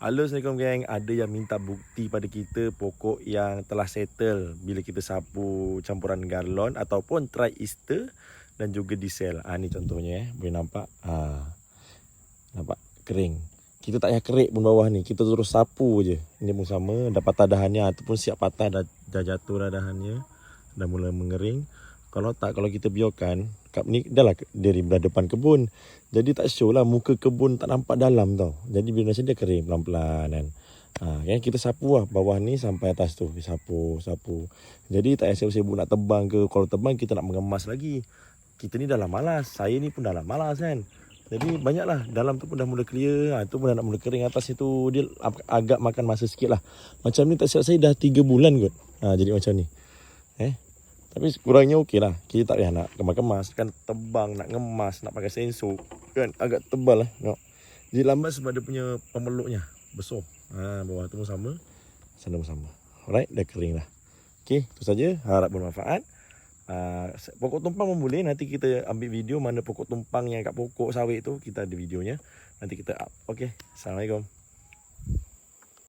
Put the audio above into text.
Halo, Assalamualaikum geng. Ada yang minta bukti pada kita pokok yang telah settle bila kita sapu campuran galon ataupun tri-ester dan juga diesel. Ni contohnya boleh nampak. Nampak kering. Kita tak payah kerik pun bawah ni. Kita terus sapu je. Ini pun sama, dah patah dahannya ataupun siap patah, dah jatuh dah dahannya. Dah mula mengering. Kalau tak, kalau kita biarkan kat ni dah lah dari depan kebun. Jadi tak show lah, muka kebun tak nampak dalam tau. Jadi bila macam dia kering pelan-pelan kan. Kan kita sapu lah bawah ni sampai atas tu. Sapu. Jadi tak payah sibuk-sibuk nak tebang ke. Kalau tebang kita nak mengemas lagi. Kita ni dah lah malas. Saya ni pun dah lah malas kan. Jadi banyaklah, dalam tu pun dah mula clear. Tu pun dah nak mula kering, atas itu dia agak makan masa sikit lah. Macam ni tak silap saya dah 3 bulan kot. Jadi macam ni. Tapi kurangnya okey lah. Kita tak payah nak kemas-kemas. Kan tebang, nak ngemas, nak pakai sensor. Kan agak tebal lah. Tengok. Jadi lambat sebab dia punya pemeluknya besar. Bawah tu pun sama. Sana pun sama. Alright, dah kering lah. Okey, itu saja. Harap bermanfaat. Pokok tumpang pun boleh. Nanti kita ambil video mana pokok tumpang yang kat pokok sawit tu. Kita ada videonya. Nanti kita up. Okey, Assalamualaikum.